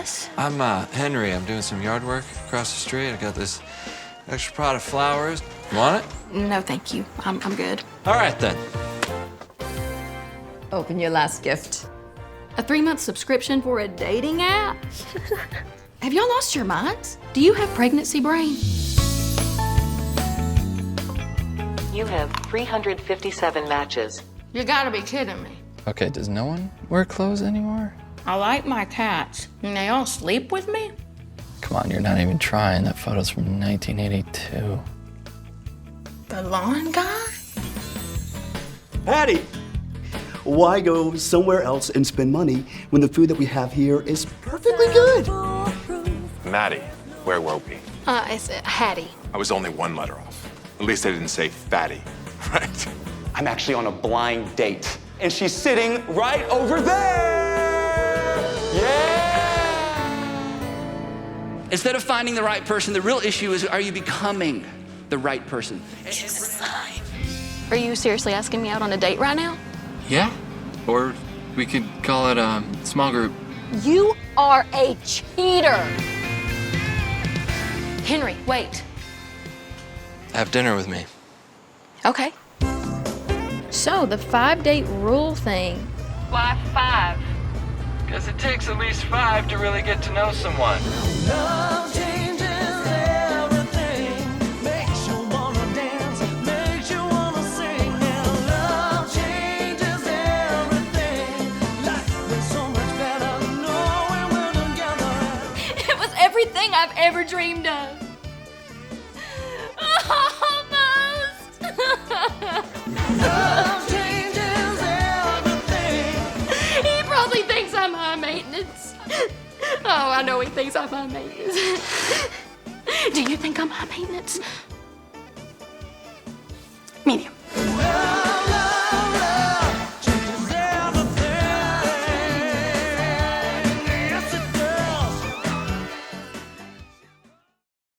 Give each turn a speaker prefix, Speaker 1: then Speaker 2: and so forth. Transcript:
Speaker 1: Yes?
Speaker 2: I'm Henry. I'm doing some yard work across the street. I got this extra pot of flowers. You want it?
Speaker 1: No, thank you. I'm good.
Speaker 2: All right, then.
Speaker 3: Open your last gift.
Speaker 1: A 3-month subscription for a dating app? Have y'all lost your minds? Do you have pregnancy brain?
Speaker 4: You have 357 matches.
Speaker 1: You gotta be kidding me.
Speaker 2: Okay, does no one wear clothes anymore?
Speaker 1: I like my cats, and they all sleep with me?
Speaker 2: Come on, you're not even trying. That photo's from 1982.
Speaker 1: The lawn guy?
Speaker 5: Hattie! Why go somewhere else and spend money when the food that we have here is perfectly good?
Speaker 6: Maddie, where were we?
Speaker 1: It's Hattie.
Speaker 6: I was only one letter off. At least I didn't say fatty, right?
Speaker 5: I'm actually on a blind date, and she's sitting right over there! Yeah!
Speaker 7: Instead of finding the right person, the real issue is, are you becoming the right person?
Speaker 1: Are you seriously asking me out on a date right now?
Speaker 2: Yeah? Or we could call it a small group.
Speaker 1: You are a cheater! Henry, wait.
Speaker 2: Have dinner with me.
Speaker 1: Okay. So, the 5-date rule thing.
Speaker 4: Why 5?
Speaker 2: Because it takes at least 5 to really get to know someone.
Speaker 8: Love changes everything, makes you wanna dance, makes you wanna sing. And love changes everything. Life is so much better knowing we're together.
Speaker 1: It was everything I've ever dreamed of. Almost!
Speaker 8: Love changes everything.
Speaker 1: He probably thinks I'm high maintenance. Oh, I know he thinks I'm high maintenance. Do you think I'm high maintenance? Medium.